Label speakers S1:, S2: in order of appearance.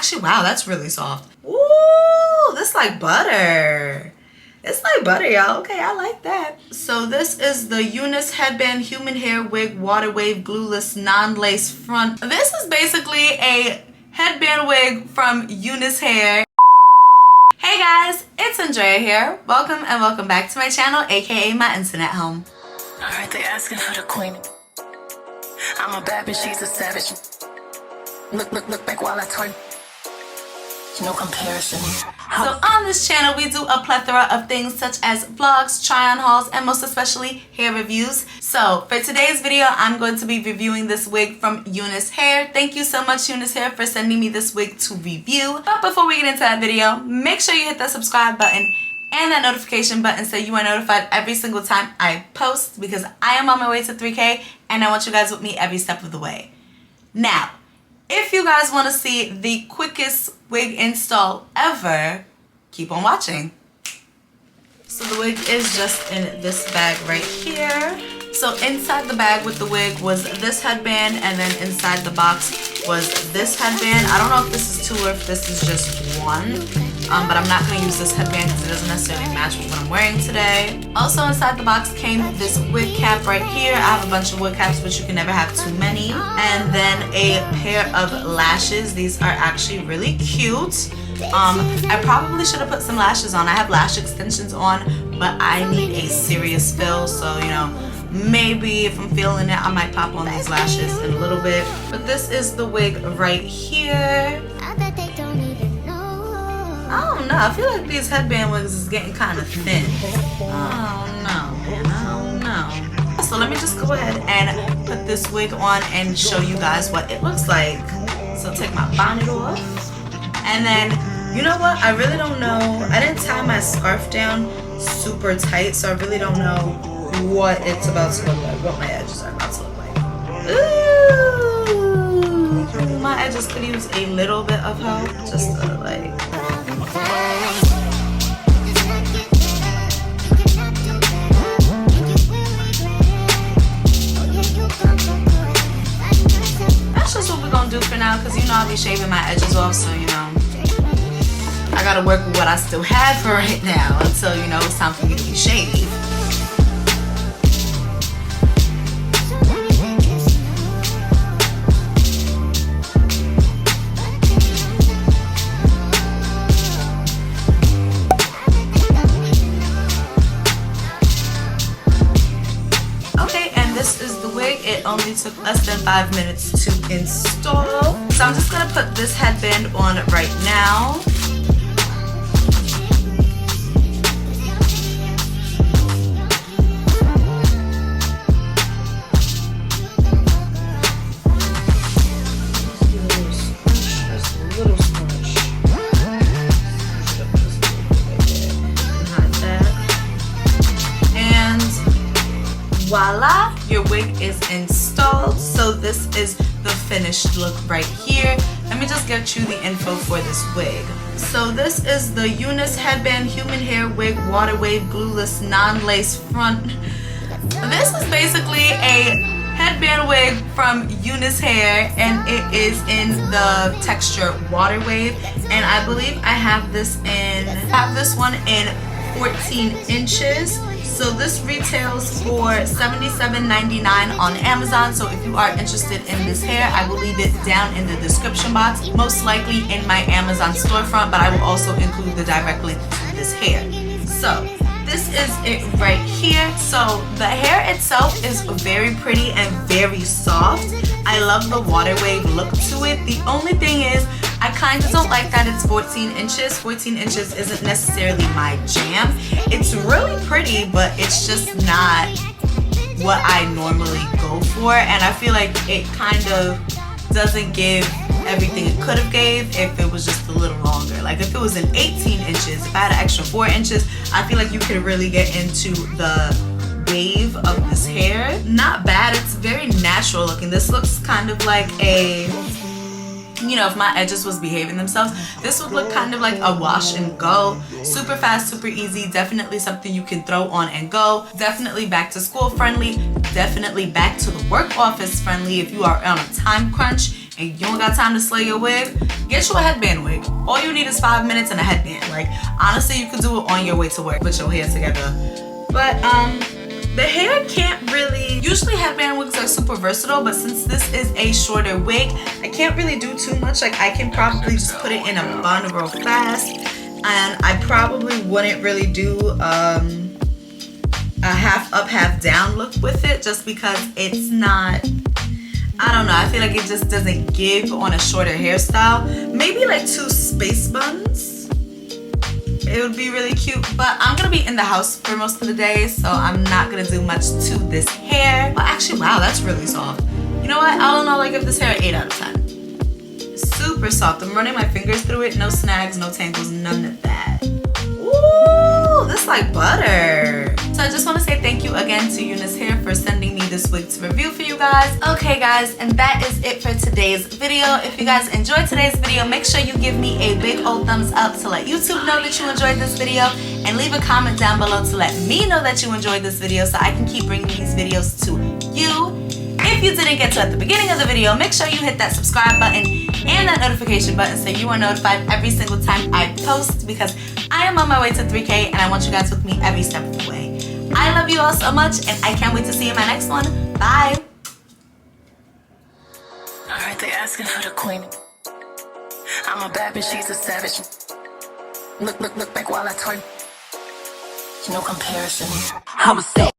S1: Actually, wow, that's really soft. Ooh, this like butter. It's like butter, y'all. Okay, I like that. So this is the UNice Headband Human Hair Wig Water Wave Glueless Non-Lace Front. This is basically a headband wig from UNice Hair. Hey guys, it's Andrea here. Welcome and welcome back to my channel, aka my internet home.
S2: Alright, they asking for the queen. I'm a bad bitch, she's a savage. Look back while I twerk. No comparison.
S1: So on this channel, we do a plethora of things such as vlogs, try-on hauls, and most especially hair reviews. So for today's video, I'm going to be reviewing this wig from UNice Hair. Thank you so much, UNice Hair, for sending me this wig to review. But before we get into that video, make sure you hit that subscribe button and that notification button so you are notified every single time I post, because I am on my way to 3K and I want you guys with me every step of the way. Now, if you guys want to see the quickest wig install ever, keep on watching. So the wig is just in this bag right here. So inside the bag with the wig was this headband, and then inside the box was this headband. I don't know if this is two or if this is just one, but I'm not going to use this headband because it doesn't necessarily match with what I'm wearing today. Also inside the box came this wig cap right here. I have a bunch of wig caps, but you can never have too many. And then a pair of lashes. These are actually really cute. I probably should have put some lashes on. I have lash extensions on, but I need a serious fill, so you know, maybe if I'm feeling it, I might pop on these lashes in a little bit. But this is the wig right here. I don't know. I feel like these headband wigs is getting kind of thin. I don't know. So let me just go ahead and put this wig on and show you guys what it looks like. So take my bonnet off. And then, you know what? I really don't know. I didn't tie my scarf down super tight, so I really don't know what it's about to look like, what my edges are about to look like. Ooh, my edges could use a little bit of help, just to like. That's just what we're gonna do for now, because you know I'll be shaving my edges off, so you know I gotta work with what I still have for right now until you know it's time for me to be shaved. This is the wig. It only took less than 5 minutes to install. So I'm just gonna put this headband on right now. Voila, your wig is installed. So this is the finished look right here. Let me just get you the info for this wig. So this is the UNice Headband Human Hair Wig Water Wave Glueless Non-Lace Front. This is basically a headband wig from UNice Hair, and it is in the texture Water Wave. And I believe I have this one in 14 inches. So this retails for $77.99 on Amazon. So if you are interested in this hair, I will leave it down in the description box, most likely in my Amazon storefront, but I will also include the direct link to this hair. So this is it right here. So the hair itself is very pretty and very soft. I love the water wave look to it. The only thing is, I kind of don't like that it's 14 inches. 14 inches isn't necessarily my jam. It's really pretty, but it's just not what I normally go for. And I feel like it kind of doesn't give everything it could have gave if it was just a little longer. Like if it was an 18 inches, if I had an extra 4 inches, I feel like you could really get into the wave of this hair. Not bad. It's very natural looking. This looks kind of like a, you know, if my edges was behaving themselves, this would look kind of like a wash and go. Super fast, super easy. Definitely something you can throw on and go. Definitely back to school friendly. Definitely back to the work office friendly if you are on a time crunch and you don't got time to slay your wig, get you a headband wig. All you need is 5 minutes and a headband. Like, honestly, you could do it on your way to work with your hair together. But the hair can't really, usually headband wigs are super versatile, but since this is a shorter wig, I can't really do too much. Like, I can probably just put it in a bun real fast, and I probably wouldn't really do a half up, half down look with it, just because it's not, I don't know, I feel like it just doesn't give on a shorter hairstyle. Maybe like 2 space buns. It would be really cute, but I'm gonna be in the house for most of the day, so I'm not gonna do much to this hair. But actually, wow, that's really soft. You know what? I don't know, like, if this hair 8 out of 10. Super soft. I'm running my fingers through it. No snags, no tangles, none of that. Ooh, this is like butter. So I just want to say thank you again to UNice Hair for sending me this wig to review for you guys. Okay guys, and that is it for today's video. If you guys enjoyed today's video, make sure you give me a big old thumbs up to let YouTube know that you enjoyed this video, and leave a comment down below to let me know that you enjoyed this video so I can keep bringing these videos to you. If you didn't get to at the beginning of the video, make sure you hit that subscribe button and that notification button so you are notified every single time I post, because I am on my way to 3K and I want you guys with me every step of the way. I love you all so much, and I can't wait to see you in my next one. Bye!
S2: Alright, they asking for the queen. I'm a bad bitch, she's a savage. Look back while I twerk. No comparison. I'm a